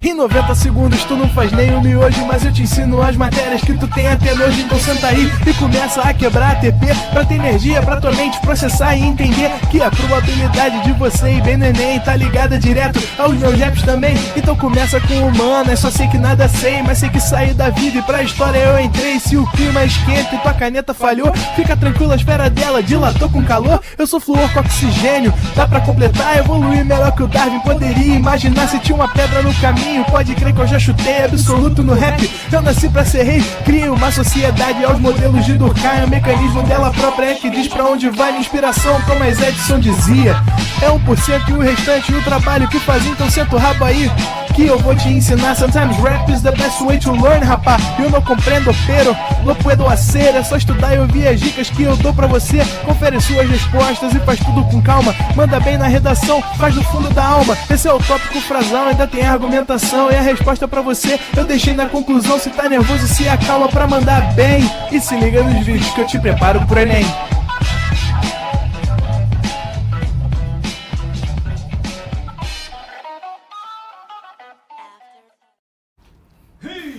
Em 90 segundos tu não faz nem um miojo, mas eu te ensino as matérias que tu tem até nojo. Então senta aí e começa a quebrar ATP pra ter energia pra tua mente processar e entender que a probabilidade de você ir bem no Enem tá ligada direto aos meus raps também. Então começa com humanas, só sei que nada sei, mas sei que saí da vida e pra história eu entrei. Se o clima esquenta e tua caneta falhou, fica tranquilo, a espera dela dilatou com calor. Eu sou flúor com oxigênio, dá pra completar, evoluir melhor que o Darwin poderia imaginar. Se tinha uma pedra no caminho, pode crer que eu já chutei absoluto no rap. Eu nasci pra ser rei, crio uma sociedade aos modelos de Durkheim. O mecanismo dela própria é que diz pra onde vai minha inspiração. Thomas Edison dizia: é 1% e o restante o trabalho que faz. Então senta o rabo aí que eu vou te ensinar. Sometimes rap is the best way to learn, rapá. Eu não compreendo, pero não puedo hacer. É só estudar e ouvir as dicas que eu dou pra você. Confere suas respostas e faz tudo com calma. Manda bem na redação, faz do fundo da alma. Esse é o tópico frasal, ainda tem argumentação. E a resposta pra você eu deixei na conclusão. Se tá nervoso, se acalma pra mandar bem. E se liga nos vídeos que eu te preparo pro Enem.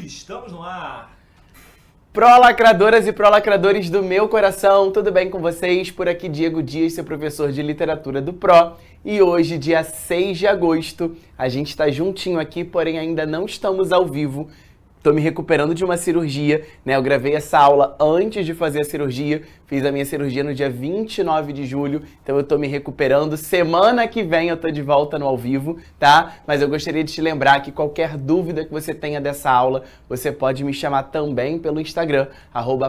Estamos no ar! Pró-lacradoras e pró-lacradores do meu coração, tudo bem com vocês? Por aqui Diego Dias, seu professor de literatura do Pró. E hoje, dia 6 de agosto, a gente está juntinho aqui, porém ainda não estamos ao vivo. Tô me recuperando de uma cirurgia, né? Eu gravei essa aula antes de fazer a cirurgia, fiz a minha cirurgia no dia 29 de julho, então eu tô me recuperando. Semana que vem eu tô de volta no ao vivo, tá? Mas eu gostaria de te lembrar que qualquer dúvida que você tenha dessa aula, você pode me chamar também pelo Instagram,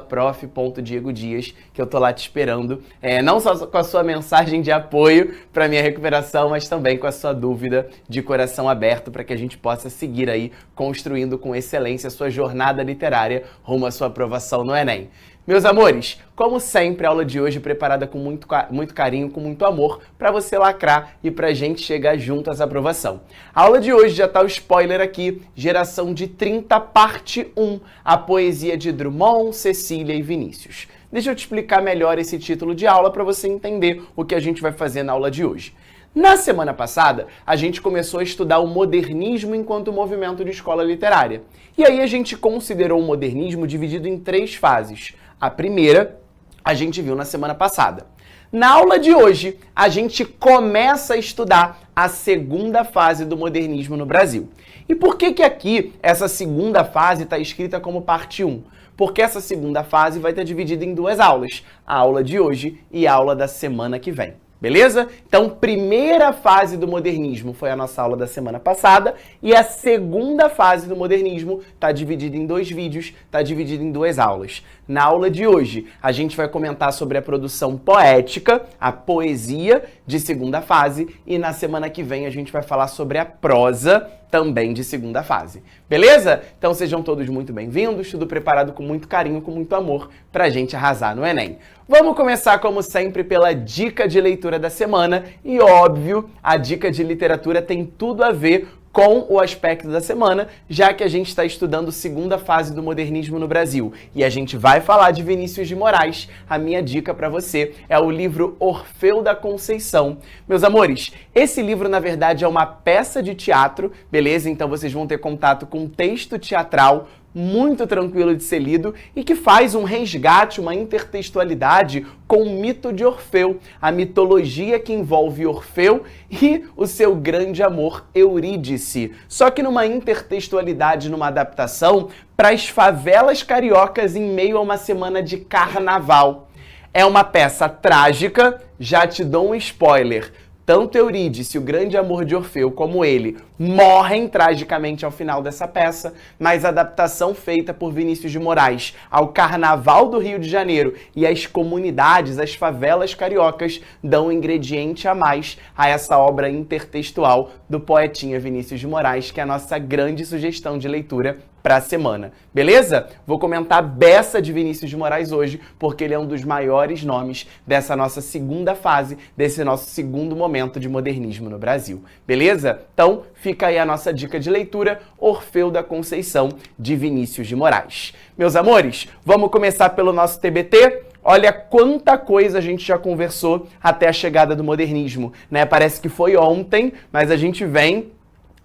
@prof.diegodias, que eu tô lá te esperando. Não só com a sua mensagem de apoio para minha recuperação, mas também com a sua dúvida de coração aberto para que a gente possa seguir aí construindo com excelência a sua jornada literária rumo à sua aprovação no Enem. Meus amores, como sempre, a aula de hoje é preparada com muito carinho, com muito amor, para você lacrar e para a gente chegar junto à aprovação. A aula de hoje já está o spoiler aqui, Geração de 30, parte 1, a poesia de Drummond, Cecília e Vinícius. Deixa eu te explicar melhor esse título de aula para você entender o que a gente vai fazer na aula de hoje. Na semana passada, a gente começou a estudar o modernismo enquanto movimento de escola literária. E aí a gente considerou o modernismo dividido em 3 fases. A primeira, a gente viu na semana passada. Na aula de hoje, a gente começa a estudar a segunda fase do modernismo no Brasil. E por que aqui essa segunda fase está escrita como parte 1? Porque essa segunda fase vai estar dividida em 2 aulas. A aula de hoje e a aula da semana que vem. Beleza? Então, primeira fase do modernismo foi a nossa aula da semana passada e a segunda fase do modernismo está dividida em 2 vídeos, está dividida em 2 aulas. Na aula de hoje, a gente vai comentar sobre a produção poética, a poesia de segunda fase, e na semana que vem a gente vai falar sobre a prosa, também de segunda fase. Beleza? Então sejam todos muito bem-vindos, tudo preparado com muito carinho, com muito amor, pra gente arrasar no Enem. Vamos começar, como sempre, pela dica de leitura da semana, e óbvio, a dica de literatura tem tudo a ver com o aspecto da semana, já que a gente está estudando a segunda fase do modernismo no Brasil. E a gente vai falar de Vinícius de Moraes. A minha dica para você é o livro Orfeu da Conceição. Meus amores, esse livro, na verdade, é uma peça de teatro, beleza? Então vocês vão ter contato com um texto teatral muito tranquilo de ser lido e que faz um resgate, uma intertextualidade com o mito de Orfeu, a mitologia que envolve Orfeu e o seu grande amor Eurídice. Só que numa intertextualidade, numa adaptação para as favelas cariocas em meio a uma semana de carnaval. É uma peça trágica, já te dou um spoiler. Tanto Eurídice, o grande amor de Orfeu, como ele morrem tragicamente ao final dessa peça, mas a adaptação feita por Vinícius de Moraes ao Carnaval do Rio de Janeiro e às comunidades, as favelas cariocas, dão um ingrediente a mais a essa obra intertextual do poetinha Vinícius de Moraes, que é a nossa grande sugestão de leitura para a semana, beleza? Vou comentar a beça de Vinícius de Moraes hoje, porque ele é um dos maiores nomes dessa nossa segunda fase, desse nosso segundo momento de modernismo no Brasil, beleza? Então, fica aí a nossa dica de leitura, Orfeu da Conceição, de Vinícius de Moraes. Meus amores, vamos começar pelo nosso TBT? Olha quanta coisa a gente já conversou até a chegada do modernismo, né? Parece que foi ontem, mas a gente vem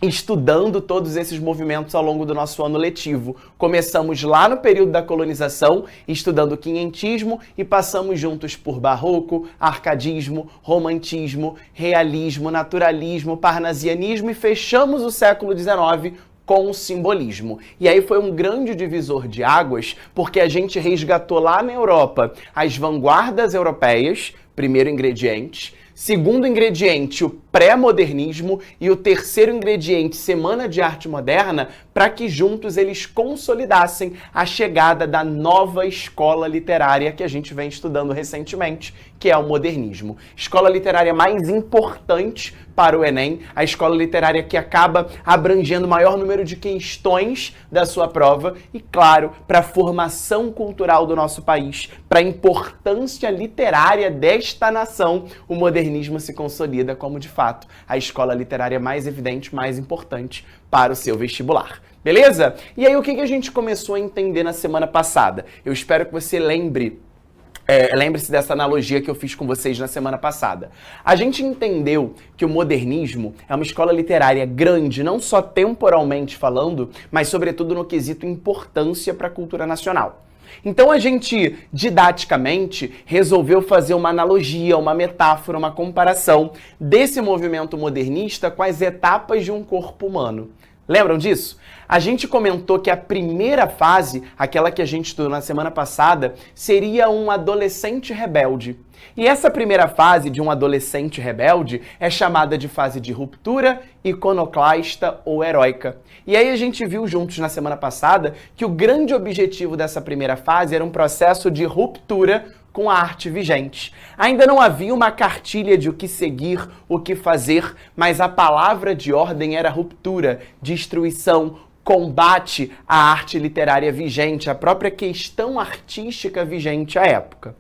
estudando todos esses movimentos ao longo do nosso ano letivo. Começamos lá no período da colonização, estudando o quinhentismo e passamos juntos por barroco, arcadismo, romantismo, realismo, naturalismo, parnasianismo e fechamos o século XIX com o simbolismo. E aí foi um grande divisor de águas, porque a gente resgatou lá na Europa as vanguardas europeias, primeiro ingrediente. Segundo ingrediente, o pré-modernismo. E o terceiro ingrediente, Semana de Arte Moderna, para que juntos eles consolidassem a chegada da nova escola literária que a gente vem estudando recentemente, que é o modernismo. Escola literária mais importante para o Enem, a escola literária que acaba abrangendo o maior número de questões da sua prova e, claro, para a formação cultural do nosso país, para a importância literária desta nação, o modernismo se consolida como, de fato, a escola literária mais evidente, mais importante para o seu vestibular. Beleza? E aí, o que a gente começou a entender na semana passada? Eu espero que você lembre-se dessa analogia que eu fiz com vocês na semana passada. A gente entendeu que o modernismo é uma escola literária grande, não só temporalmente falando, mas sobretudo no quesito importância para a cultura nacional. Então a gente, didaticamente, resolveu fazer uma analogia, uma metáfora, uma comparação desse movimento modernista com as etapas de um corpo humano. Lembram disso? A gente comentou que a primeira fase, aquela que a gente estudou na semana passada, seria um adolescente rebelde. E essa primeira fase de um adolescente rebelde é chamada de fase de ruptura, iconoclasta ou heróica. E aí a gente viu juntos na semana passada que o grande objetivo dessa primeira fase era um processo de ruptura com a arte vigente. Ainda não havia uma cartilha de o que seguir, o que fazer, mas a palavra de ordem era ruptura, destruição, combate à arte literária vigente, a própria questão artística vigente à época.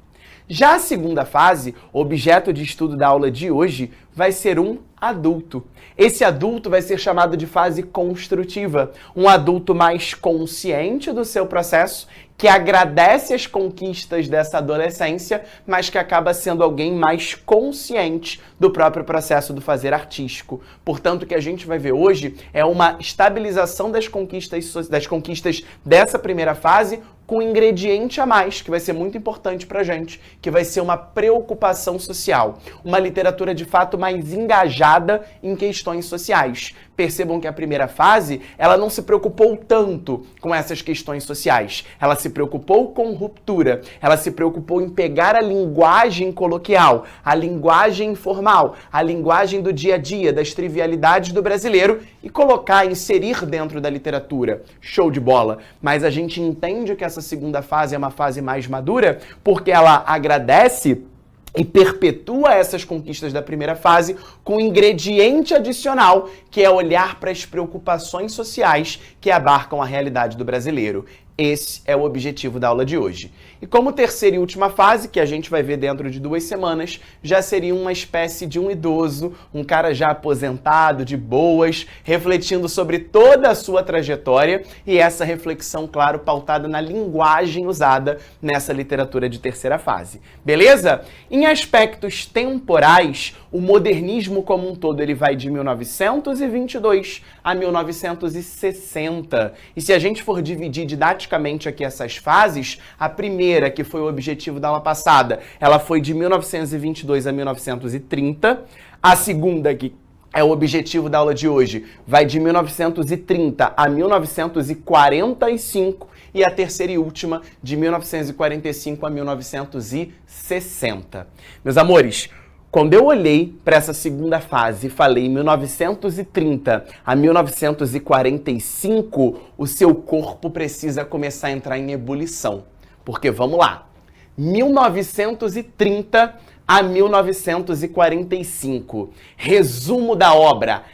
Já a segunda fase, objeto de estudo da aula de hoje, vai ser um adulto. Esse adulto vai ser chamado de fase construtiva, um adulto mais consciente do seu processo, que agradece as conquistas dessa adolescência, mas que acaba sendo alguém mais consciente do próprio processo do fazer artístico. Portanto, o que a gente vai ver hoje é uma estabilização das conquistas dessa primeira fase, com um ingrediente a mais, que vai ser muito importante pra gente, que vai ser uma preocupação social. Uma literatura, de fato, mais engajada em questões sociais. Percebam que a primeira fase, ela não se preocupou tanto com essas questões sociais. Ela se preocupou com ruptura. Ela se preocupou em pegar a linguagem coloquial, a linguagem informal, a linguagem do dia a dia, das trivialidades do brasileiro e colocar, inserir dentro da literatura. Show de bola! Mas a gente entende que essa segunda fase é uma fase mais madura porque ela agradece e perpetua essas conquistas da primeira fase com um ingrediente adicional, que é olhar para as preocupações sociais que abarcam a realidade do brasileiro. Esse é o objetivo da aula de hoje. E como terceira e última fase, que a gente vai ver dentro de 2 semanas, já seria uma espécie de um idoso, um cara já aposentado, de boas, refletindo sobre toda a sua trajetória e essa reflexão, claro, pautada na linguagem usada nessa literatura de terceira fase. Beleza? Em aspectos temporais, o modernismo como um todo ele vai de 1922 a 1960. E se a gente for dividir didaticamente aqui essas fases, a primeira, que foi o objetivo da aula passada, ela foi de 1922 a 1930. A segunda, que é o objetivo da aula de hoje, vai de 1930 a 1945. E a terceira e última, de 1945 a 1960. Meus amores, quando eu olhei para essa segunda fase e falei 1930 a 1945, o seu corpo precisa começar a entrar em ebulição. Porque, vamos lá, 1930 a 1945, resumo da obra,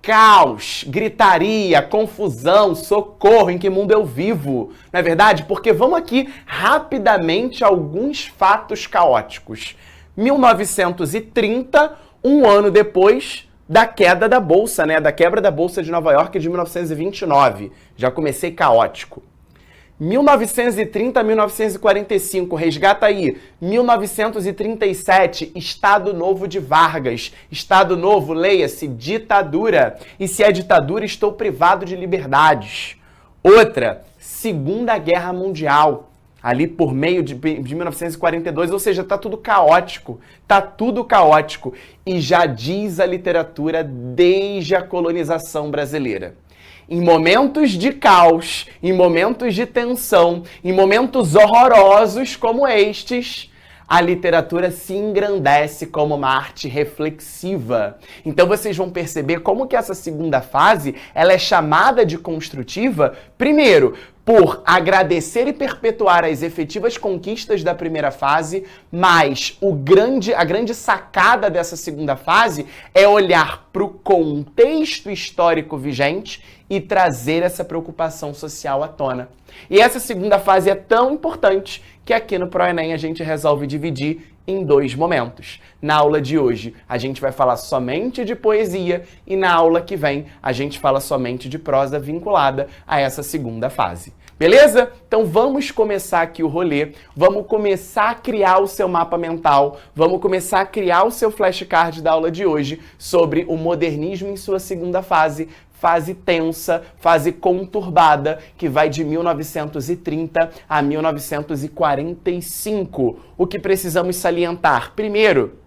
caos, gritaria, confusão, socorro, em que mundo eu vivo? Não é verdade? Porque vamos aqui rapidamente a alguns fatos caóticos. 1930, um ano depois da queda da Bolsa, né? Da quebra da Bolsa de Nova York de 1929. Já comecei caótico. 1930 a 1945, resgata aí. 1937, Estado Novo de Vargas. Estado Novo, leia-se, ditadura. E se é ditadura, estou privado de liberdades. Outra, Segunda Guerra Mundial. Ali por meio de 1942, ou seja, tá tudo caótico. Tá tudo caótico. E já diz a literatura desde a colonização brasileira. Em momentos de caos, em momentos de tensão, em momentos horrorosos como estes, a literatura se engrandece como uma arte reflexiva. Então vocês vão perceber como que essa segunda fase ela é chamada de construtiva, primeiro, por agradecer e perpetuar as efetivas conquistas da primeira fase, mas a grande sacada dessa segunda fase é olhar para o contexto histórico vigente e trazer essa preocupação social à tona. E essa segunda fase é tão importante que aqui no ProEnem a gente resolve dividir em dois momentos. Na aula de hoje a gente vai falar somente de poesia e na aula que vem a gente fala somente de prosa vinculada a essa segunda fase. Beleza? Então vamos começar aqui o rolê, vamos começar a criar o seu mapa mental, vamos começar a criar o seu flashcard da aula de hoje sobre o modernismo em sua segunda fase, fase tensa, fase conturbada, que vai de 1930 a 1945. O que precisamos salientar? Primeiro,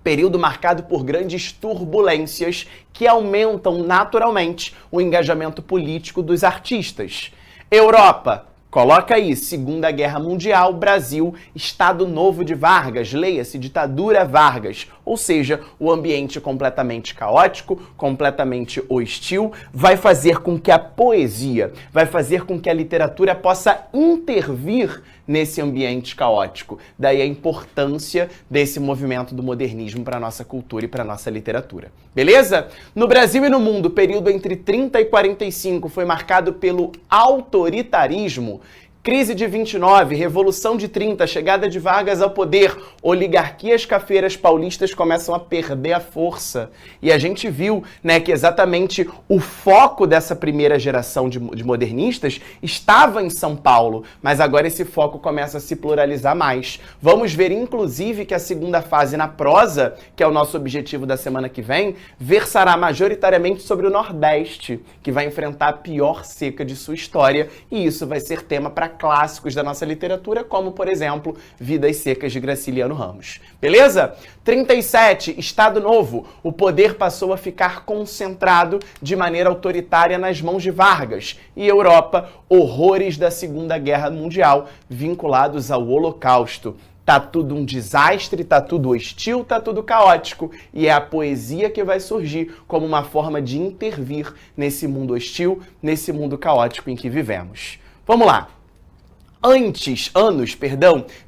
período marcado por grandes turbulências que aumentam naturalmente o engajamento político dos artistas. Europa, coloca aí, Segunda Guerra Mundial, Brasil, Estado Novo de Vargas, leia-se, ditadura Vargas, ou seja, o ambiente completamente caótico, completamente hostil, vai fazer com que a poesia, vai fazer com que a literatura possa intervir nesse ambiente caótico. Daí a importância desse movimento do modernismo para a nossa cultura e para a nossa literatura. Beleza? No Brasil e no mundo, o período entre 30 e 45 foi marcado pelo autoritarismo. Crise de 29, Revolução de 30, chegada de Vargas ao poder, oligarquias cafeiras paulistas começam a perder a força. E a gente viu, né, que exatamente o foco dessa primeira geração de modernistas estava em São Paulo, mas agora esse foco começa a se pluralizar mais. Vamos ver, inclusive, que a segunda fase na prosa, que é o nosso objetivo da semana que vem, versará majoritariamente sobre o Nordeste, que vai enfrentar a pior seca de sua história, e isso vai ser tema para clássicos da nossa literatura, como, por exemplo, Vidas Secas de Graciliano Ramos. Beleza? 37, Estado Novo. O poder passou a ficar concentrado de maneira autoritária nas mãos de Vargas. E Europa, horrores da Segunda Guerra Mundial vinculados ao Holocausto. Tá tudo um desastre, tá tudo hostil, tá tudo caótico. E é a poesia que vai surgir como uma forma de intervir nesse mundo hostil, nesse mundo caótico em que vivemos. Vamos lá.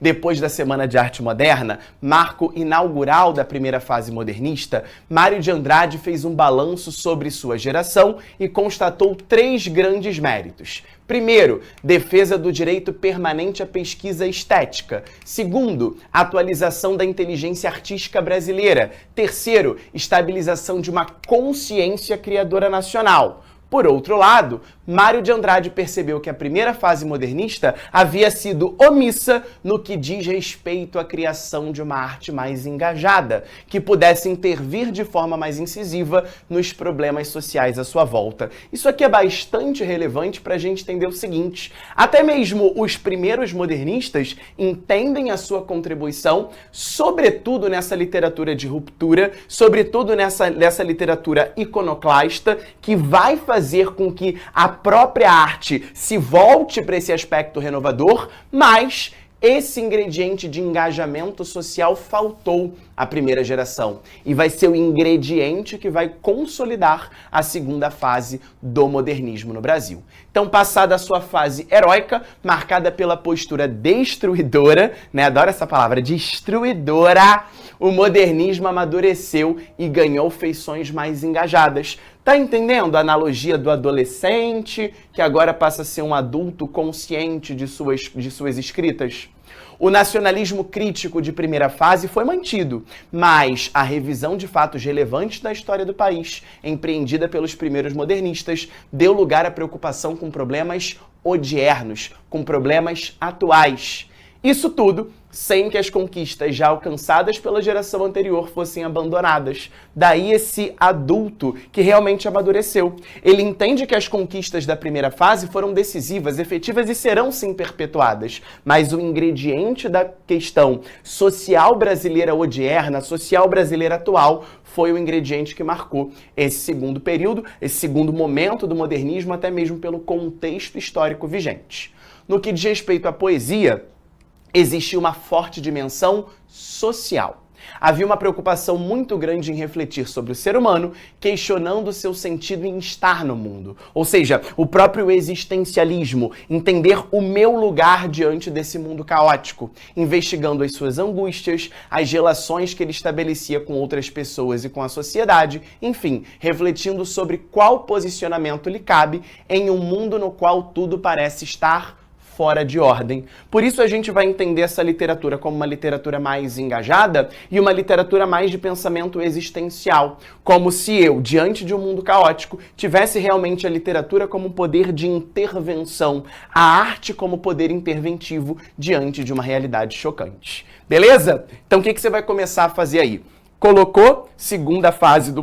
Depois da Semana de Arte Moderna, marco inaugural da primeira fase modernista, Mário de Andrade fez um balanço sobre sua geração e constatou 3 grandes méritos. Primeiro, defesa do direito permanente à pesquisa estética. Segundo, atualização da inteligência artística brasileira. Terceiro, estabilização de uma consciência criadora nacional. Por outro lado, Mário de Andrade percebeu que a primeira fase modernista havia sido omissa no que diz respeito à criação de uma arte mais engajada, que pudesse intervir de forma mais incisiva nos problemas sociais à sua volta. Isso aqui é bastante relevante para a gente entender o seguinte: até mesmo os primeiros modernistas entendem a sua contribuição, sobretudo nessa literatura de ruptura, sobretudo nessa literatura iconoclasta, que vai fazer com que a própria arte se volte para esse aspecto renovador, mas esse ingrediente de engajamento social faltou à primeira geração e vai ser o ingrediente que vai consolidar a segunda fase do modernismo no Brasil. Então, passada a sua fase heróica, marcada pela postura destruidora, né? Adoro essa palavra, destruidora, o modernismo amadureceu e ganhou feições mais engajadas, Tá entendendo a analogia do adolescente, que agora passa a ser um adulto consciente de suas escritas? O nacionalismo crítico de primeira fase foi mantido, mas a revisão de fatos relevantes da história do país, empreendida pelos primeiros modernistas, deu lugar à preocupação com problemas odiernos, com problemas atuais. Isso tudo sem que as conquistas já alcançadas pela geração anterior fossem abandonadas. Daí esse adulto que realmente amadureceu. Ele entende que as conquistas da primeira fase foram decisivas, efetivas e serão sim perpetuadas. Mas o ingrediente da questão social brasileira odierna, social brasileira atual, foi o ingrediente que marcou esse segundo período, esse segundo momento do modernismo, até mesmo pelo contexto histórico vigente. No que diz respeito à poesia, existia uma forte dimensão social. Havia uma preocupação muito grande em refletir sobre o ser humano, questionando seu sentido em estar no mundo. Ou seja, o próprio existencialismo, entender o meu lugar diante desse mundo caótico, investigando as suas angústias, as relações que ele estabelecia com outras pessoas e com a sociedade, enfim, refletindo sobre qual posicionamento lhe cabe em um mundo no qual tudo parece estar fora de ordem. Por isso a gente vai entender essa literatura como uma literatura mais engajada e uma literatura mais de pensamento existencial, como se eu, diante de um mundo caótico, tivesse realmente a literatura como poder de intervenção, a arte como poder interventivo diante de uma realidade chocante. Beleza? Então o que você vai começar a fazer aí? Colocou segunda fase do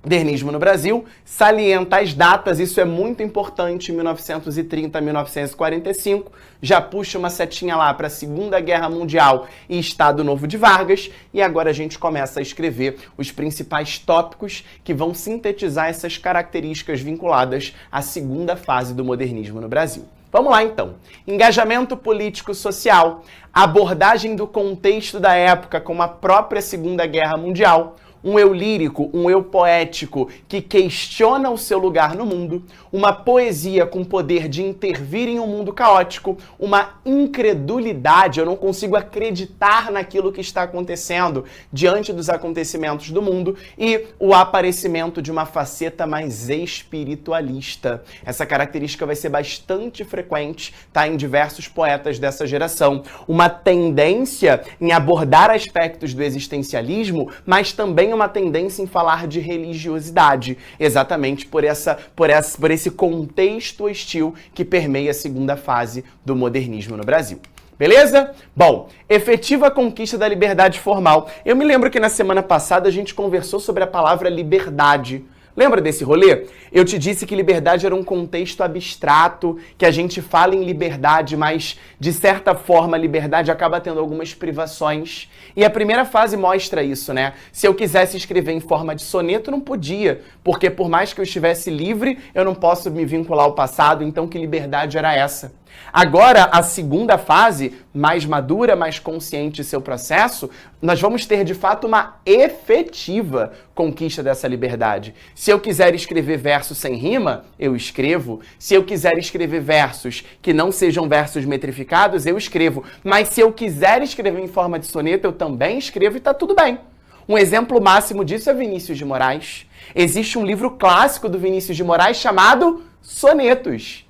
modernismo no Brasil, salienta as datas, isso é muito importante, 1930 a 1945, já puxa uma setinha lá para a Segunda Guerra Mundial e Estado Novo de Vargas, e agora a gente começa a escrever os principais tópicos que vão sintetizar essas características vinculadas à segunda fase do modernismo no Brasil. Vamos lá então. Engajamento político-social, abordagem do contexto da época como a própria Segunda Guerra Mundial, um eu lírico, um eu poético que questiona o seu lugar no mundo, uma poesia com poder de intervir em um mundo caótico, uma incredulidade, eu não consigo acreditar naquilo que está acontecendo diante dos acontecimentos do mundo, e o aparecimento de uma faceta mais espiritualista. Essa característica vai ser bastante frequente, tá, em diversos poetas dessa geração. Uma tendência em abordar aspectos do existencialismo, mas também uma tendência em falar de religiosidade, exatamente por esse contexto hostil que permeia a segunda fase do modernismo no Brasil. Beleza? Bom, efetiva conquista da liberdade formal. Eu me lembro que na semana passada a gente conversou sobre a palavra liberdade. Lembra desse rolê? Eu te disse que liberdade era um contexto abstrato, que a gente fala em liberdade, mas, de certa forma, a liberdade acaba tendo algumas privações. E a primeira fase mostra isso, né? Se eu quisesse escrever em forma de soneto, não podia, porque por mais que eu estivesse livre, eu não posso me vincular ao passado, então que liberdade era essa? Agora, a segunda fase, mais madura, mais consciente de seu processo, nós vamos ter, de fato, uma efetiva conquista dessa liberdade. Se eu quiser escrever versos sem rima, eu escrevo. Se eu quiser escrever versos que não sejam versos metrificados, eu escrevo. Mas se eu quiser escrever em forma de soneto, eu também escrevo e tá tudo bem. Um exemplo máximo disso é Vinícius de Moraes. Existe um livro clássico do Vinícius de Moraes chamado Sonetos.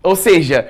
Ou seja,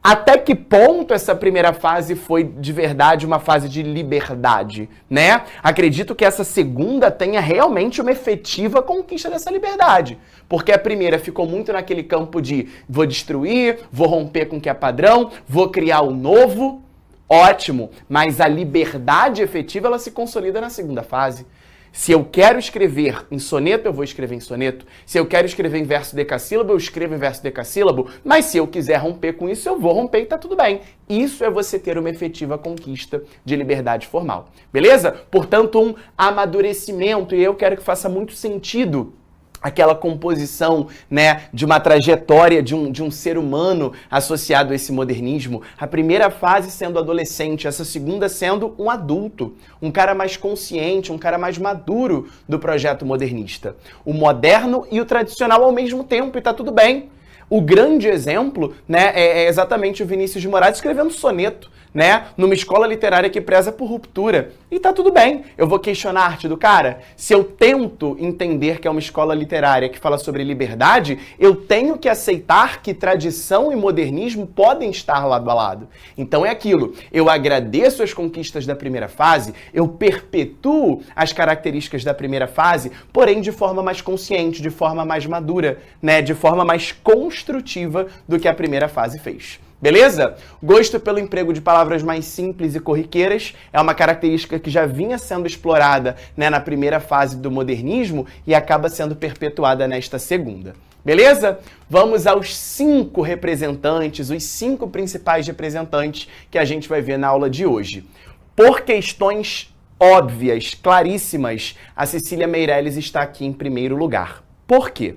até que ponto essa primeira fase foi de verdade uma fase de liberdade, né? Acredito que essa segunda tenha realmente uma efetiva conquista dessa liberdade. Porque a primeira ficou muito naquele campo de vou destruir, vou romper com o que é padrão, vou criar o novo. Ótimo, mas a liberdade efetiva ela se consolida na segunda fase. Se eu quero escrever em soneto, eu vou escrever em soneto. Se eu quero escrever em verso decassílabo, eu escrevo em verso decassílabo. Mas se eu quiser romper com isso, eu vou romper e tá tudo bem. Isso é você ter uma efetiva conquista de liberdade formal. Beleza? Portanto, um amadurecimento, e eu quero que faça muito sentido aquela composição, né, de uma trajetória de um ser humano associado a esse modernismo. A primeira fase sendo adolescente, essa segunda sendo um adulto, um cara mais consciente, um cara mais maduro do projeto modernista. O moderno e o tradicional ao mesmo tempo, e tá tudo bem. O grande exemplo, né, é exatamente o Vinícius de Moraes escrevendo soneto. né? Numa escola literária que preza por ruptura. E tá tudo bem. Eu vou questionar a arte do cara? Se eu tento entender que é uma escola literária que fala sobre liberdade, eu tenho que aceitar que tradição e modernismo podem estar lado a lado. Então é aquilo. Eu agradeço as conquistas da primeira fase, eu perpetuo as características da primeira fase, porém de forma mais consciente, de forma mais madura, né? De forma mais construtiva do que a primeira fase fez. Beleza? Gosto pelo emprego de palavras mais simples e corriqueiras é uma característica que já vinha sendo explorada, né, na primeira fase do modernismo e acaba sendo perpetuada nesta segunda. Beleza? Vamos aos 5 representantes, os 5 principais representantes que a gente vai ver na aula de hoje. Por questões óbvias, claríssimas, a Cecília Meirelles está aqui em primeiro lugar. Por quê?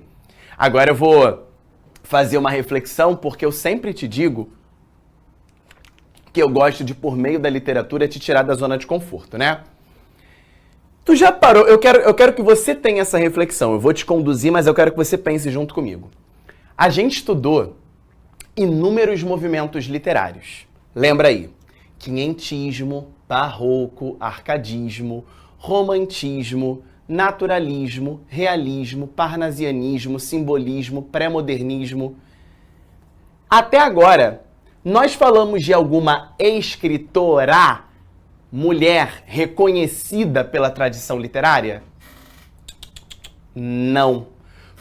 Agora eu vou fazer uma reflexão, porque eu sempre te digo que eu gosto de, por meio da literatura, te tirar da zona de conforto, né? Tu já parou? Eu quero que você tenha essa reflexão. Eu vou te conduzir, mas eu quero que você pense junto comigo. A gente estudou inúmeros movimentos literários. Lembra aí? Quinhentismo, barroco, arcadismo, romantismo, naturalismo, realismo, parnasianismo, simbolismo, pré-modernismo. Até agora, nós falamos de alguma escritora, mulher reconhecida pela tradição literária? Não.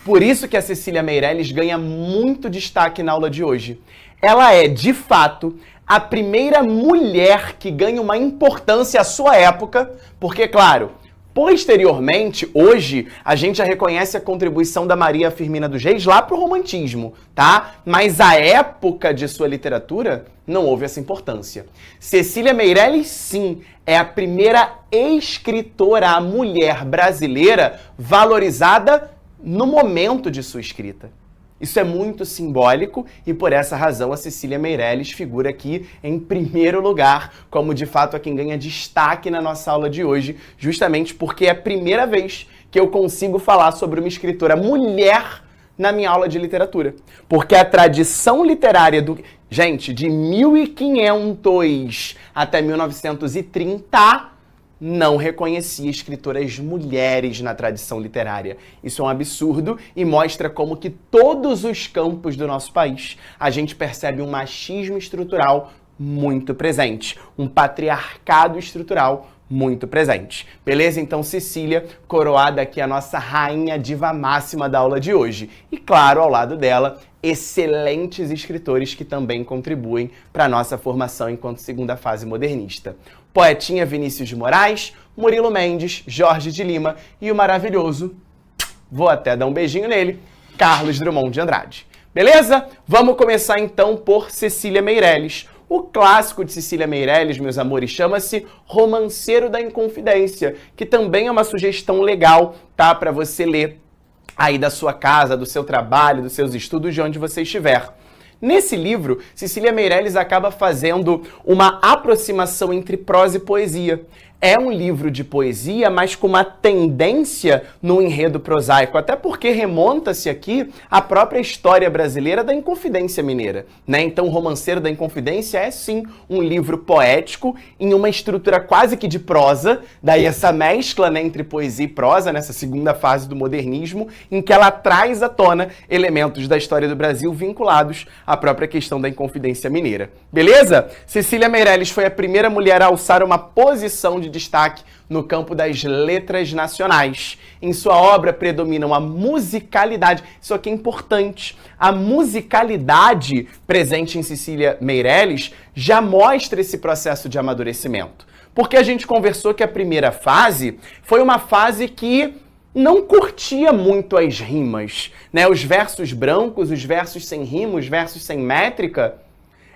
Por isso que a Cecília Meirelles ganha muito destaque na aula de hoje. Ela é, de fato, a primeira mulher que ganha uma importância à sua época, porque, claro, posteriormente, hoje, a gente já reconhece a contribuição da Maria Firmina dos Reis lá para o romantismo, tá? Mas a época de sua literatura não houve essa importância. Cecília Meirelles, sim, é a primeira escritora, a mulher brasileira valorizada no momento de sua escrita. Isso é muito simbólico e por essa razão a Cecília Meirelles figura aqui em primeiro lugar, como de fato a quem ganha destaque na nossa aula de hoje, justamente porque é a primeira vez que eu consigo falar sobre uma escritora mulher na minha aula de literatura. Porque a tradição literária Gente, de 1500 até 1930... não reconhecia escritoras mulheres na tradição literária. Isso é um absurdo e mostra como que todos os campos do nosso país a gente percebe um machismo estrutural muito presente, um patriarcado estrutural muito presente. Beleza? Então, Cecília, coroada aqui a nossa rainha diva máxima da aula de hoje. E claro, ao lado dela, excelentes escritores que também contribuem para a nossa formação enquanto segunda fase modernista. Poetinha Vinícius de Moraes, Murilo Mendes, Jorge de Lima e o maravilhoso, vou até dar um beijinho nele, Carlos Drummond de Andrade. Beleza? Vamos começar então por Cecília Meirelles. O clássico de Cecília Meirelles, meus amores, chama-se Romanceiro da Inconfidência, que também é uma sugestão legal, tá, para você ler aí da sua casa, do seu trabalho, dos seus estudos, de onde você estiver. Nesse livro, Cecília Meirelles acaba fazendo uma aproximação entre prosa e poesia. É um livro de poesia, mas com uma tendência no enredo prosaico, até porque remonta-se aqui à própria história brasileira da Inconfidência Mineira, né? Então, o Romanceiro da Inconfidência é, sim, um livro poético em uma estrutura quase que de prosa, daí essa mescla, né, entre poesia e prosa, nessa segunda fase do modernismo, em que ela traz à tona elementos da história do Brasil vinculados à própria questão da Inconfidência Mineira. Beleza? Cecília Meirelles foi a primeira mulher a alçar uma posição de destaque no campo das letras nacionais. Em sua obra predominam a musicalidade, isso aqui é importante, a musicalidade presente em Cecília Meirelles já mostra esse processo de amadurecimento. Porque a gente conversou que a primeira fase foi uma fase que não curtia muito as rimas, né? Os versos brancos, os versos sem rima, os versos sem métrica,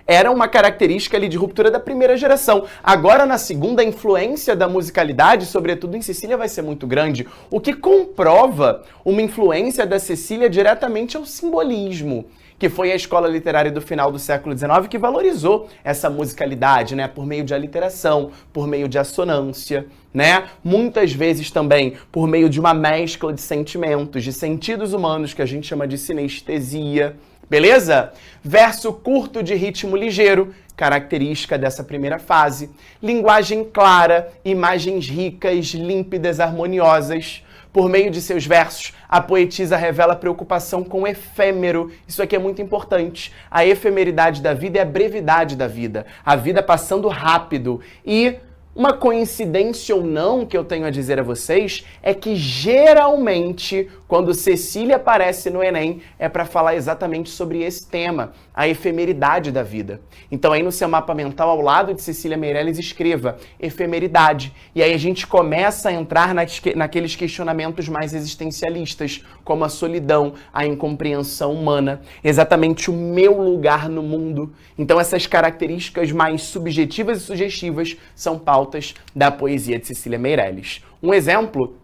era uma característica ali de ruptura da primeira geração. Agora, na segunda, a influência da musicalidade, sobretudo em Cecília, vai ser muito grande, o que comprova uma influência da Cecília diretamente ao simbolismo, que foi a escola literária do final do século XIX que valorizou essa musicalidade, né, por meio de aliteração, por meio de assonância, né, muitas vezes também por meio de uma mescla de sentimentos, de sentidos humanos, que a gente chama de sinestesia. Beleza? Verso curto de ritmo ligeiro, característica dessa primeira fase. Linguagem clara, imagens ricas, límpidas, harmoniosas. Por meio de seus versos, a poetisa revela preocupação com o efêmero. Isso aqui é muito importante. A efemeridade da vida é a brevidade da vida. A vida passando rápido. E uma coincidência ou não que eu tenho a dizer a vocês é que geralmente, quando Cecília aparece no Enem, é para falar exatamente sobre esse tema, a efemeridade da vida. Então aí no seu mapa mental, ao lado de Cecília Meirelles, escreva efemeridade. E aí a gente começa a entrar naqueles questionamentos mais existencialistas, como a solidão, a incompreensão humana, exatamente o meu lugar no mundo. Então essas características mais subjetivas e sugestivas são pautas da poesia de Cecília Meirelles. Um exemplo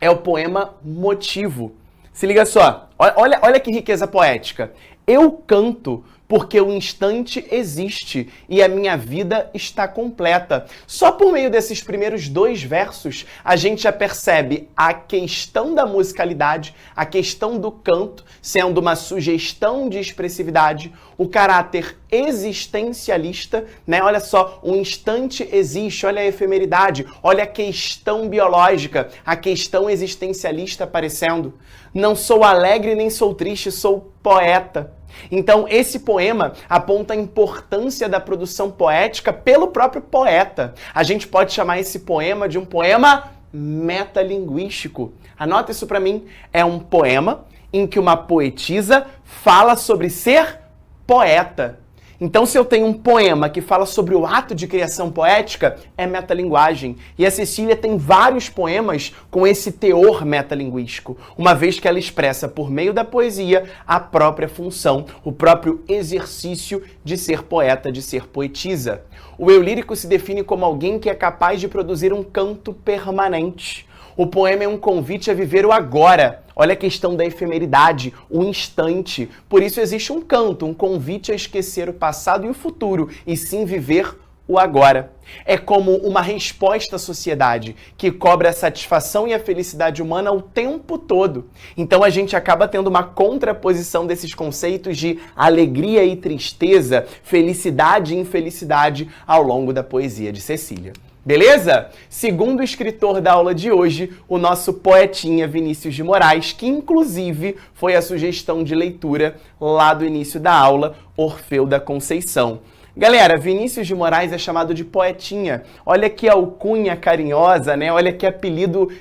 é o poema Motivo. Se liga só, olha que riqueza poética. Eu canto porque o instante existe e a minha vida está completa. Só por meio desses primeiros 2 versos, a gente já percebe a questão da musicalidade, a questão do canto, sendo uma sugestão de expressividade, o caráter existencialista, né? Olha só, o instante existe, olha a efemeridade, olha a questão biológica, a questão existencialista aparecendo. Não sou alegre nem sou triste, sou poeta. Então, esse poema aponta a importância da produção poética pelo próprio poeta. A gente pode chamar esse poema de um poema metalinguístico. Anota isso para mim. É um poema em que uma poetisa fala sobre ser poeta. Então, se eu tenho um poema que fala sobre o ato de criação poética, é metalinguagem. E a Cecília tem vários poemas com esse teor metalinguístico, uma vez que ela expressa, por meio da poesia, a própria função, o próprio exercício de ser poeta, de ser poetisa. O eu lírico se define como alguém que é capaz de produzir um canto permanente. O poema é um convite a viver o agora. Olha a questão da efemeridade, o instante. Por isso existe um canto, um convite a esquecer o passado e o futuro, e sim viver o agora. É como uma resposta à sociedade, que cobra a satisfação e a felicidade humana o tempo todo. Então a gente acaba tendo uma contraposição desses conceitos de alegria e tristeza, felicidade e infelicidade ao longo da poesia de Cecília. Beleza? Segundo o escritor da aula de hoje, o nosso poetinha Vinícius de Moraes, que inclusive foi a sugestão de leitura lá do início da aula, Orfeu da Conceição. Galera, Vinícius de Moraes é chamado de poetinha. Olha que alcunha carinhosa, né? Olha que apelido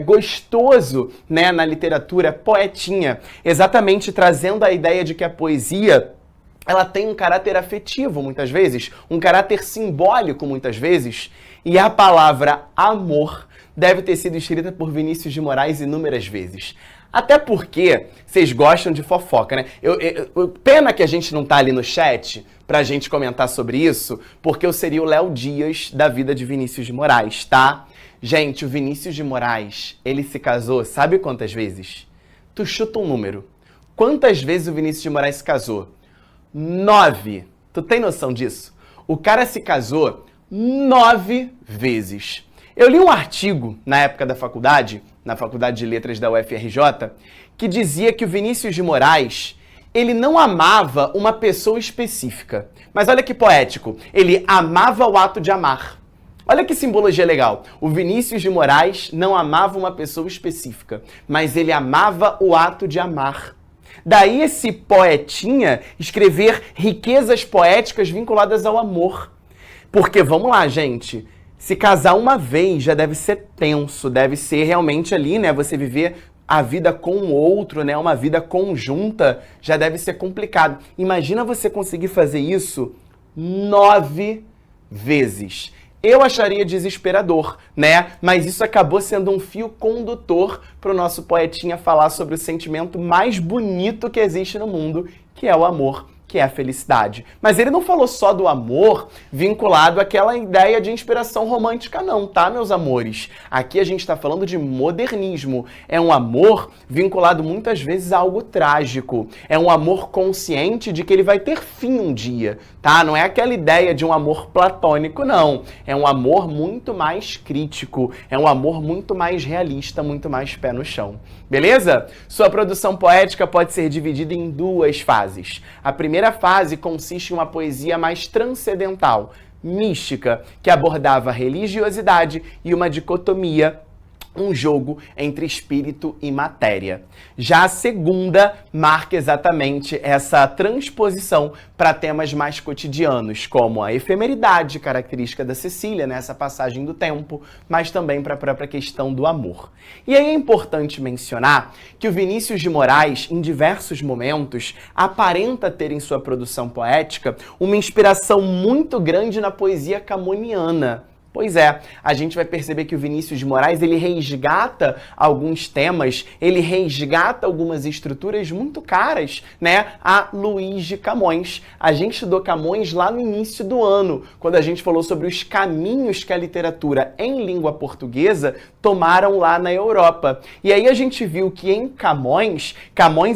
gostoso, né, na literatura, poetinha. Exatamente trazendo a ideia de que a poesia ela tem um caráter afetivo, muitas vezes, um caráter simbólico, muitas vezes, e a palavra amor deve ter sido escrita por Vinícius de Moraes inúmeras vezes. Até porque vocês gostam de fofoca, né? Pena que a gente não tá ali no chat pra gente comentar sobre isso, porque eu seria o Léo Dias da vida de Vinícius de Moraes, tá? Gente, o Vinícius de Moraes, ele se casou, sabe quantas vezes? Tu chuta um número. Quantas vezes o Vinícius de Moraes se casou? 9. Tu tem noção disso? O cara se casou 9 vezes. Eu li um artigo na época da faculdade, na Faculdade de Letras da UFRJ, que dizia que o Vinícius de Moraes, ele não amava uma pessoa específica. Mas olha que poético, ele amava o ato de amar. Olha que simbologia legal. O Vinícius de Moraes não amava uma pessoa específica, mas ele amava o ato de amar. Daí esse poetinha escrever riquezas poéticas vinculadas ao amor. Porque, vamos lá, gente, se casar uma vez já deve ser tenso, deve ser realmente ali, né, você viver a vida com o outro, né, uma vida conjunta, já deve ser complicado. Imagina você conseguir fazer isso 9 vezes. Eu acharia desesperador, né? Mas isso acabou sendo um fio condutor para o nosso poetinha falar sobre o sentimento mais bonito que existe no mundo, que é o amor. que é a felicidade. Mas ele não falou só do amor vinculado àquela ideia de inspiração romântica não, tá, meus amores? Aqui a gente está falando de modernismo. É um amor vinculado muitas vezes a algo trágico. É um amor consciente de que ele vai ter fim um dia, tá? Não é aquela ideia de um amor platônico, não. É um amor muito mais crítico. É um amor muito mais realista, muito mais pé no chão. Beleza? Sua produção poética pode ser dividida em duas fases. A primeira fase consiste em uma poesia mais transcendental, mística, que abordava a religiosidade e uma dicotomia, um jogo entre espírito e matéria. Já a segunda marca exatamente essa transposição para temas mais cotidianos, como a efemeridade, característica da Cecília, nessa passagem do tempo, mas também para a própria questão do amor. E aí é importante mencionar que o Vinícius de Moraes, em diversos momentos, aparenta ter em sua produção poética uma inspiração muito grande na poesia camoniana. Pois é, a gente vai perceber que o Vinícius de Moraes, ele resgata alguns temas, ele resgata algumas estruturas muito caras, né, a Luís de Camões. A gente estudou Camões lá no início do ano, quando a gente falou sobre os caminhos que a literatura em língua portuguesa tomaram lá na Europa. E aí a gente viu que em Camões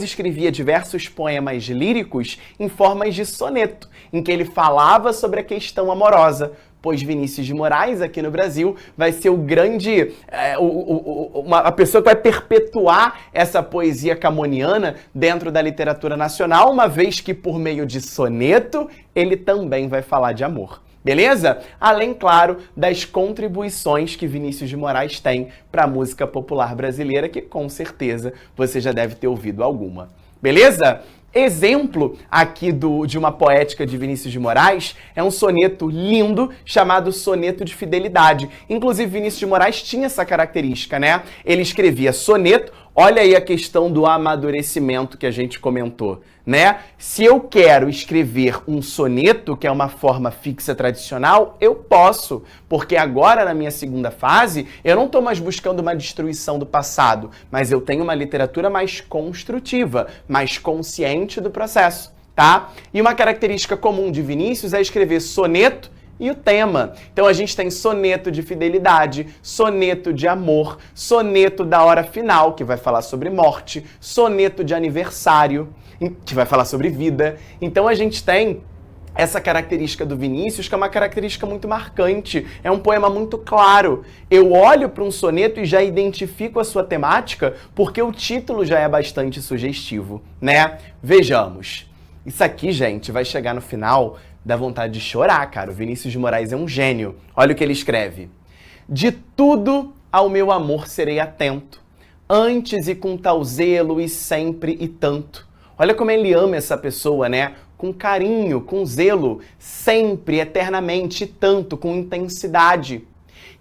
escrevia diversos poemas líricos em formas de soneto, em que ele falava sobre a questão amorosa. Pois Vinícius de Moraes, aqui no Brasil, vai ser o grande, a pessoa que vai perpetuar essa poesia camoniana dentro da literatura nacional, uma vez que, por meio de soneto, ele também vai falar de amor. Beleza? Além, claro, das contribuições que Vinícius de Moraes tem para a música popular brasileira, que com certeza você já deve ter ouvido alguma. Beleza? Exemplo aqui de uma poética de Vinícius de Moraes é um soneto lindo chamado Soneto de Fidelidade. Inclusive, Vinícius de Moraes tinha essa característica, né? Ele escrevia soneto. Olha aí a questão do amadurecimento que a gente comentou, né? Se eu quero escrever um soneto, que é uma forma fixa tradicional, eu posso, porque agora na minha segunda fase, eu não estou mais buscando uma destruição do passado, mas eu tenho uma literatura mais construtiva, mais consciente do processo, tá? E uma característica comum de Vinícius é escrever soneto e o tema. Então a gente tem soneto de fidelidade, soneto de amor, soneto da hora final, que vai falar sobre morte, soneto de aniversário, que vai falar sobre vida. Então a gente tem essa característica do Vinícius, que é uma característica muito marcante, é um poema muito claro. Eu olho para um soneto e já identifico a sua temática, porque o título já é bastante sugestivo, né? Vejamos. Isso aqui, gente, vai chegar no final, dá vontade de chorar, cara. O Vinícius de Moraes é um gênio. Olha o que ele escreve. De tudo ao meu amor serei atento, antes e com tal zelo e sempre e tanto. Olha como ele ama essa pessoa, né? Com carinho, com zelo, sempre, eternamente e tanto, com intensidade.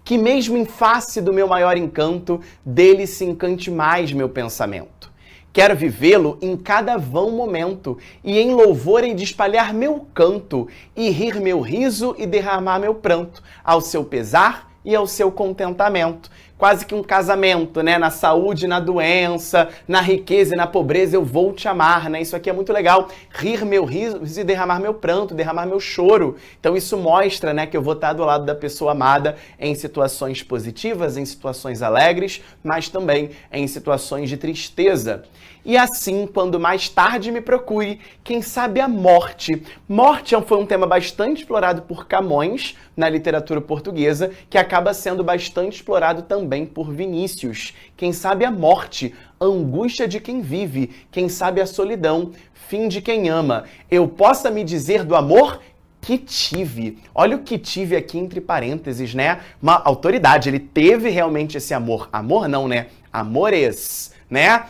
Que mesmo em face do meu maior encanto, dele se encante mais meu pensamento. Quero vivê-lo em cada vão momento, e em louvor hei de espalhar meu canto, e rir meu riso e derramar meu pranto, ao seu pesar e ao seu contentamento. Quase que um casamento, né? Na saúde, na doença, na riqueza e na pobreza, eu vou te amar, né? Isso aqui é muito legal. Rir meu riso e derramar meu pranto, derramar meu choro. Então isso mostra, né, que eu vou estar do lado da pessoa amada em situações positivas, em situações alegres, mas também em situações de tristeza. E assim, quando mais tarde me procure, quem sabe a morte. Morte foi um tema bastante explorado por Camões na literatura portuguesa, que acaba sendo bastante explorado também por Vinícius. Quem sabe a morte, angústia de quem vive, quem sabe a solidão, fim de quem ama. Eu possa me dizer do amor que tive. Olha o que tive aqui entre parênteses, né? Uma autoridade, ele teve realmente esse amor. Amor não, né? Amores, né?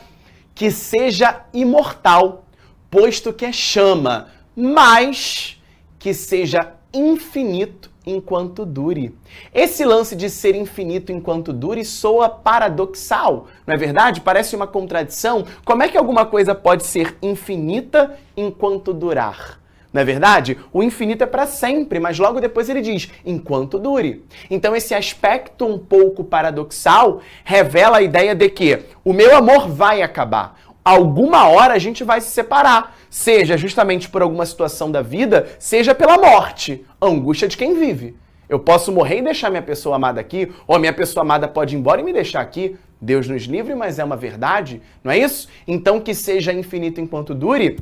Que seja imortal, posto que é chama, mas que seja infinito enquanto dure. Esse lance de ser infinito enquanto dure soa paradoxal, não é verdade? Parece uma contradição. Como é que alguma coisa pode ser infinita enquanto durar? Não é verdade? O infinito é para sempre, mas logo depois ele diz, enquanto dure. Então esse aspecto um pouco paradoxal revela a ideia de que o meu amor vai acabar. alguma hora a gente vai se separar, seja justamente por alguma situação da vida, seja pela morte, angústia de quem vive. Eu posso morrer e deixar minha pessoa amada aqui, ou a minha pessoa amada pode ir embora e me deixar aqui. Deus nos livre, mas é uma verdade, não é isso? Então que seja infinito enquanto dure.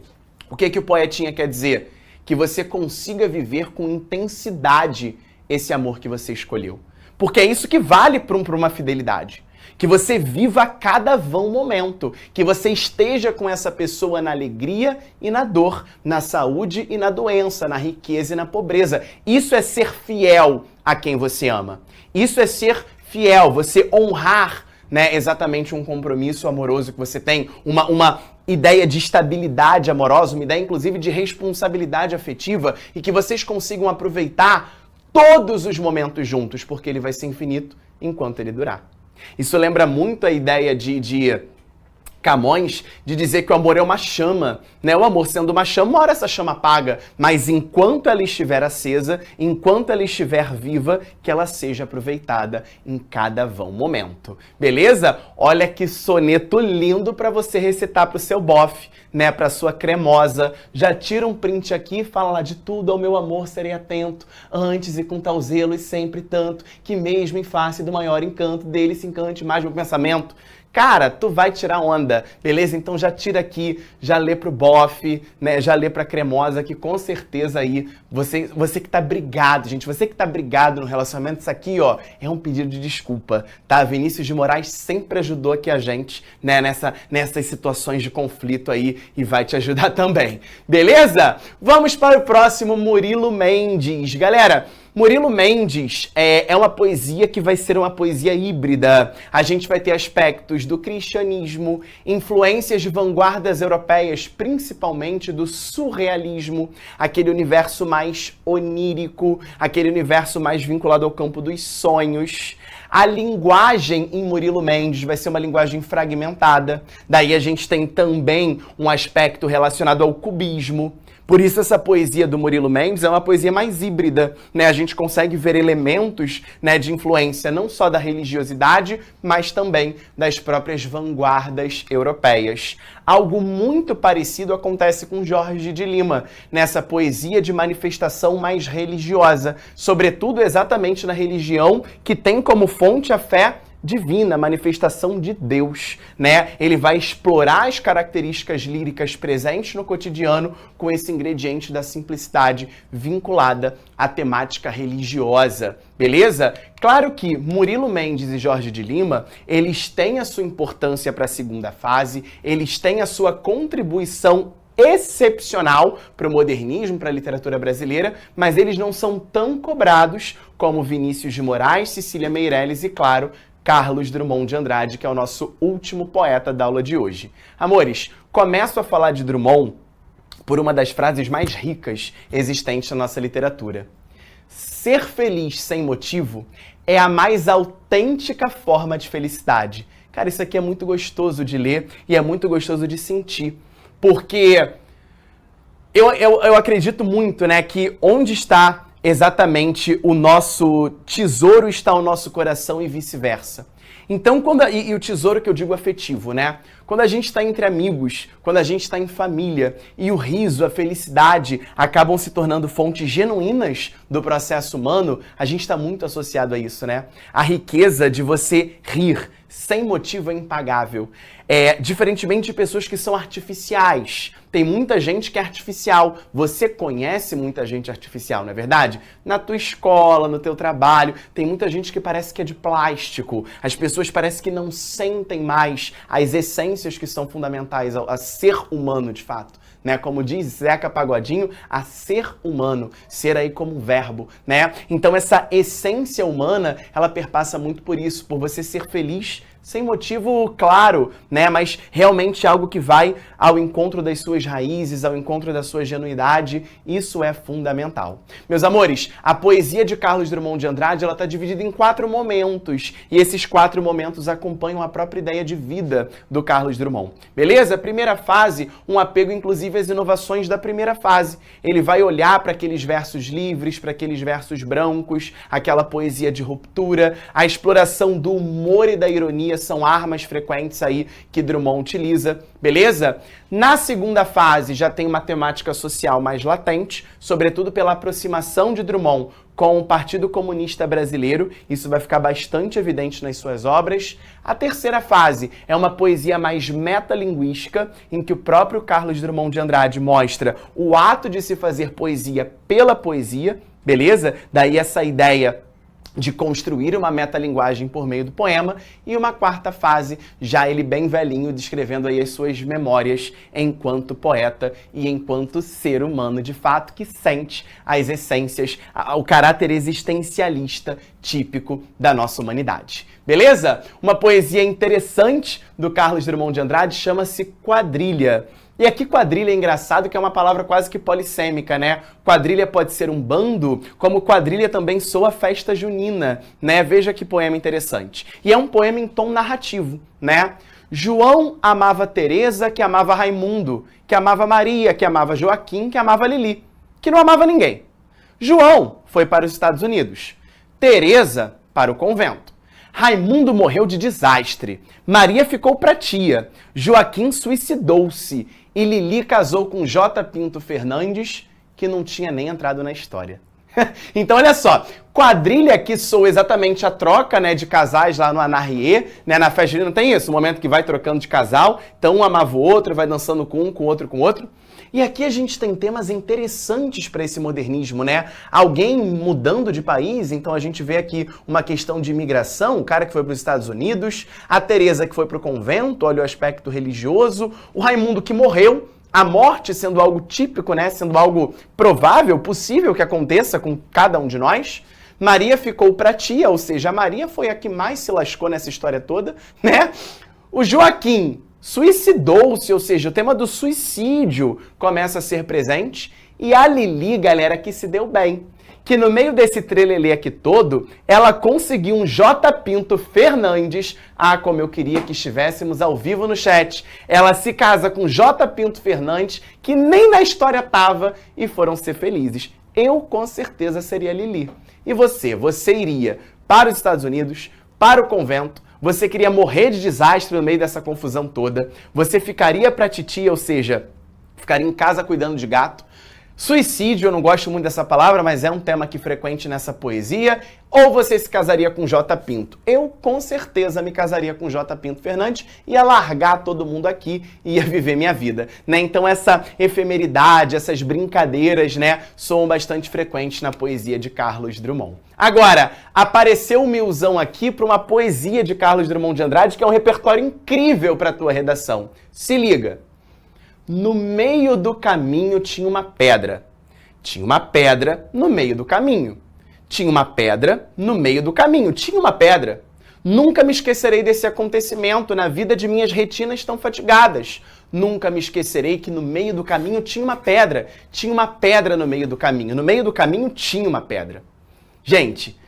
O que o poetinha quer dizer? Que você consiga viver com intensidade esse amor que você escolheu. Porque é isso que vale para uma fidelidade. Que você viva cada vão momento, que você esteja com essa pessoa na alegria e na dor, na saúde e na doença, na riqueza e na pobreza. Isso é ser fiel a quem você ama. Isso é ser fiel, você honrar, né, exatamente um compromisso amoroso que você tem, uma ideia de estabilidade amorosa, uma ideia inclusive de responsabilidade afetiva e que vocês consigam aproveitar todos os momentos juntos, porque ele vai ser infinito enquanto ele durar. Isso lembra muito a ideia de Camões, de dizer que o amor é uma chama, né? O amor sendo uma chama, uma hora essa chama apaga, mas enquanto ela estiver acesa, enquanto ela estiver viva, que ela seja aproveitada em cada vão momento. Beleza? Olha que soneto lindo para você recitar pro seu bofe, né? Pra sua cremosa. Já tira um print aqui e fala lá: de tudo ao meu amor serei atento, antes e com tal zelo e sempre tanto, que mesmo em face do maior encanto dele se encante mais meu pensamento. Cara, tu vai tirar onda, beleza? Então já tira aqui, já lê pro bofe, né? Já lê pra cremosa, que com certeza aí, você que tá brigado, gente, você que tá brigado no relacionamento, isso aqui, ó, é um pedido de desculpa, tá? Vinícius de Moraes sempre ajudou aqui a gente, né? Nessas situações de conflito aí e vai te ajudar também, beleza? Vamos para o próximo, Murilo Mendes. Galera, Murilo Mendes é uma poesia que vai ser uma poesia híbrida. A gente vai ter aspectos do cristianismo, influências de vanguardas europeias, principalmente do surrealismo, aquele universo mais onírico, aquele universo mais vinculado ao campo dos sonhos. A linguagem em Murilo Mendes vai ser uma linguagem fragmentada. Daí a gente tem também um aspecto relacionado ao cubismo. Por isso essa poesia do Murilo Mendes é uma poesia mais híbrida, né? A gente consegue ver elementos, né, de influência não só da religiosidade, mas também das próprias vanguardas europeias. Algo muito parecido acontece com Jorge de Lima, nessa poesia de manifestação mais religiosa, sobretudo exatamente na religião que tem como fonte a fé divina, manifestação de Deus, né? Ele vai explorar as características líricas presentes no cotidiano com esse ingrediente da simplicidade vinculada à temática religiosa, beleza? Claro que Murilo Mendes e Jorge de Lima, eles têm a sua importância para a segunda fase, eles têm a sua contribuição excepcional para o modernismo, para a literatura brasileira, mas eles não são tão cobrados como Vinícius de Moraes, Cecília Meirelles e, claro, Carlos Drummond de Andrade, que é o nosso último poeta da aula de hoje. Amores, começo a falar de Drummond por uma das frases mais ricas existentes na nossa literatura. Ser feliz sem motivo é a mais autêntica forma de felicidade. Cara, isso aqui é muito gostoso de ler e é muito gostoso de sentir, porque eu acredito muito, né, que onde está exatamente o nosso tesouro está o nosso coração e vice-versa. Então, e o tesouro que eu digo afetivo, né? Quando a gente está entre amigos, quando a gente está em família e o riso, a felicidade acabam se tornando fontes genuínas do processo humano, a gente está muito associado a isso, né? A riqueza de você rir sem motivo é impagável. Diferentemente de pessoas que são artificiais. Tem muita gente que é artificial. Você conhece muita gente artificial, não é verdade? Na tua escola, no teu trabalho, tem muita gente que parece que é de plástico. As pessoas parecem que não sentem mais as essências que são fundamentais a ser humano, de fato. Né? Como diz Zeca Pagodinho, a ser humano, ser aí como verbo, né? Então essa essência humana, ela perpassa muito por isso, por você ser feliz sem motivo claro, né? Mas realmente algo que vai ao encontro das suas raízes, ao encontro da sua genuidade, isso é fundamental. Meus amores, a poesia de Carlos Drummond de Andrade, ela está dividida em 4 momentos, e esses 4 momentos acompanham a própria ideia de vida do Carlos Drummond. Beleza? Primeira fase, um apego inclusive às inovações da primeira fase. Ele vai olhar para aqueles versos livres, para aqueles versos brancos, aquela poesia de ruptura, a exploração do humor e da ironia poesia são armas frequentes aí que Drummond utiliza, beleza? Na segunda fase já tem uma temática social mais latente, sobretudo pela aproximação de Drummond com o Partido Comunista Brasileiro, isso vai ficar bastante evidente nas suas obras. A terceira fase é uma poesia mais metalinguística, em que o próprio Carlos Drummond de Andrade mostra o ato de se fazer poesia pela poesia, beleza? Daí essa ideia de construir uma metalinguagem por meio do poema, e uma quarta fase, já ele bem velhinho, descrevendo aí as suas memórias enquanto poeta e enquanto ser humano de fato, que sente as essências, o caráter existencialista típico da nossa humanidade. Beleza? Uma poesia interessante do Carlos Drummond de Andrade chama-se Quadrilha. E aqui quadrilha é engraçado que é uma palavra quase que polissêmica, né? Quadrilha pode ser um bando, como quadrilha também soa festa junina, né? Veja que poema interessante. E é um poema em tom narrativo, né? João amava Teresa, que amava Raimundo, que amava Maria, que amava Joaquim, que amava Lili, que não amava ninguém. João foi para os Estados Unidos, Teresa para o convento. Raimundo morreu de desastre, Maria ficou pra tia, Joaquim suicidou-se e Lili casou com J. Pinto Fernandes, que não tinha nem entrado na história. Então, olha só, quadrilha aqui soa exatamente a troca, né, de casais lá no Anarriê, né, na festa junina, não tem isso? O momento que vai trocando de casal, então um amava o outro, vai dançando com um, com o outro, com o outro. E aqui a gente tem temas interessantes para esse modernismo, né? Alguém mudando de país, então a gente vê aqui uma questão de imigração, o cara que foi para os Estados Unidos, a Teresa que foi para o convento, olha o aspecto religioso, o Raimundo que morreu, a morte sendo algo típico, né? Sendo algo provável, possível que aconteça com cada um de nós. Maria ficou para tia, ou seja, a Maria foi a que mais se lascou nessa história toda, né? O Joaquim suicidou-se, ou seja, o tema do suicídio começa a ser presente. E a Lili, galera, que se deu bem. Que no meio desse trelelê aqui todo, ela conseguiu um J. Pinto Fernandes. Ah, como eu queria que estivéssemos ao vivo no chat. Ela se casa com J. Pinto Fernandes, que nem na história tava, e foram ser felizes. Eu, com certeza, seria Lili. E você? Você iria para os Estados Unidos, para o convento, você queria morrer de desastre no meio dessa confusão toda, você ficaria pra titia, ou seja, ficaria em casa cuidando de gato. Suicídio, eu não gosto muito dessa palavra, mas é um tema aqui frequente nessa poesia. Ou você se casaria com J. Pinto? Eu, com certeza, me casaria com J. Pinto Fernandes, ia largar todo mundo aqui e ia viver minha vida, né? Então essa efemeridade, essas brincadeiras, né, soam bastante frequentes na poesia de Carlos Drummond. Agora, apareceu o Milzão aqui para uma poesia de Carlos Drummond de Andrade, que é um repertório incrível para a tua redação. Se liga. No meio do caminho tinha uma pedra. Tinha uma pedra no meio do caminho. Tinha uma pedra no meio do caminho. Tinha uma pedra. Nunca me esquecerei desse acontecimento na vida de minhas retinas tão fatigadas. Nunca me esquecerei que no meio do caminho tinha uma pedra. Tinha uma pedra no meio do caminho. No meio do caminho tinha uma pedra. Gente,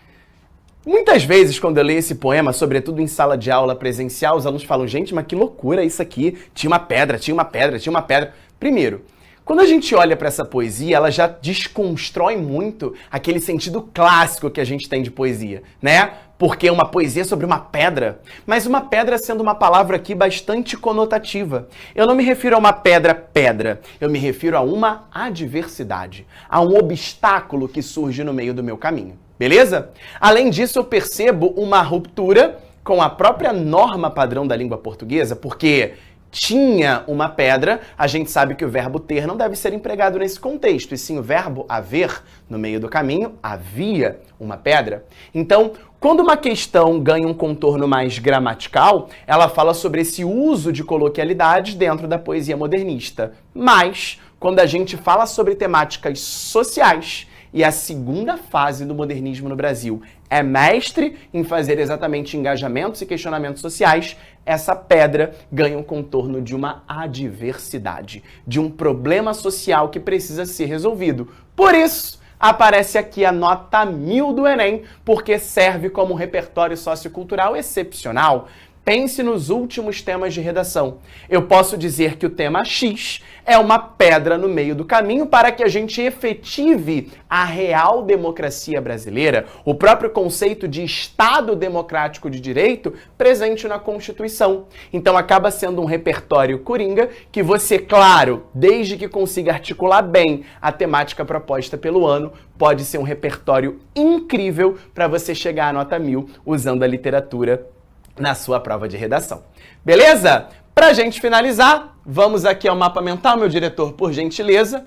muitas vezes, quando eu leio esse poema, sobretudo em sala de aula presencial, os alunos falam, gente, mas que loucura isso aqui. Tinha uma pedra, tinha uma pedra, tinha uma pedra. Primeiro, quando a gente olha para essa poesia, ela já desconstrói muito aquele sentido clássico que a gente tem de poesia, né? Porque é uma poesia sobre uma pedra, mas uma pedra sendo uma palavra aqui bastante conotativa. Eu não me refiro a uma pedra, eu me refiro a uma adversidade, a um obstáculo que surge no meio do meu caminho. Beleza? Além disso, eu percebo uma ruptura com a própria norma padrão da língua portuguesa, porque tinha uma pedra, a gente sabe que o verbo ter não deve ser empregado nesse contexto, e sim o verbo haver, no meio do caminho, havia uma pedra. Então, quando uma questão ganha um contorno mais gramatical, ela fala sobre esse uso de coloquialidades dentro da poesia modernista. Mas, quando a gente fala sobre temáticas sociais, e a segunda fase do modernismo no Brasil é mestre em fazer exatamente engajamentos e questionamentos sociais, essa pedra ganha um contorno de uma adversidade, de um problema social que precisa ser resolvido. Por isso, aparece aqui a nota 1000 do Enem, porque serve como um repertório sociocultural excepcional. Pense nos últimos temas de redação. Eu posso dizer que o tema X é uma pedra no meio do caminho para que a gente efetive a real democracia brasileira, o próprio conceito de Estado democrático de direito presente na Constituição. Então acaba sendo um repertório coringa que você, claro, desde que consiga articular bem a temática proposta pelo ano, pode ser um repertório incrível para você chegar à nota 1000 usando a literatura na sua prova de redação. Beleza? Pra gente finalizar, vamos aqui ao mapa mental, meu diretor, por gentileza.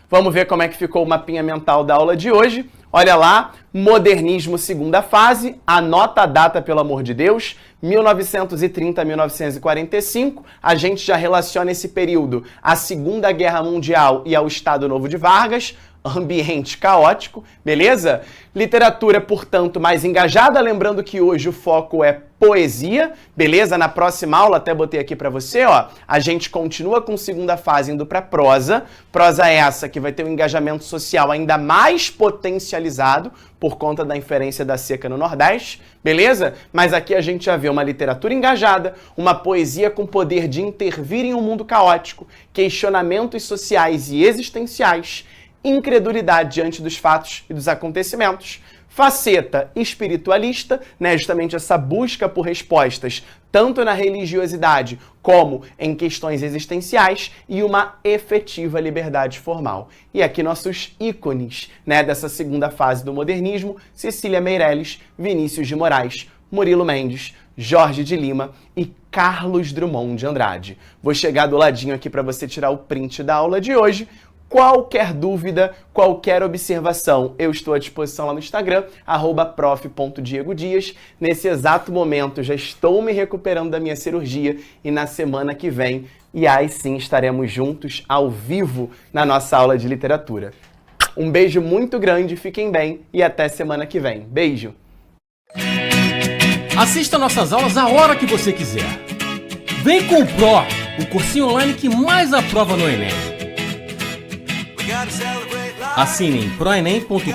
Vamos ver como é que ficou o mapinha mental da aula de hoje. Olha lá, modernismo segunda fase, anota a data, pelo amor de Deus, 1930 a 1945. A gente já relaciona esse período à Segunda Guerra Mundial e ao Estado Novo de Vargas. Ambiente caótico, beleza? Literatura, portanto, mais engajada, lembrando que hoje o foco é poesia, beleza? Na próxima aula, até botei aqui pra você, ó, a gente continua com segunda fase indo pra prosa. Prosa essa que vai ter um engajamento social ainda mais potencializado por conta da inferência da seca no Nordeste, beleza? Mas aqui a gente já vê uma literatura engajada, uma poesia com poder de intervir em um mundo caótico, questionamentos sociais e existenciais, incredulidade diante dos fatos e dos acontecimentos, faceta espiritualista, né, justamente essa busca por respostas tanto na religiosidade como em questões existenciais, e uma efetiva liberdade formal. E aqui nossos ícones, né, dessa segunda fase do modernismo: Cecília Meirelles, Vinícius de Moraes, Murilo Mendes, Jorge de Lima e Carlos Drummond de Andrade. Vou chegar do ladinho aqui para você tirar o print da aula de hoje. Qualquer dúvida, qualquer observação, eu estou à disposição lá no Instagram, @prof.diegodias. Nesse exato momento, já estou me recuperando da minha cirurgia e na semana que vem, e aí sim estaremos juntos, ao vivo, na nossa aula de literatura. Um beijo muito grande, fiquem bem e até semana que vem. Beijo! Assista nossas aulas a hora que você quiser. Vem com o Pro, o cursinho online que mais aprova no Enem. Assine em proenem.com.br.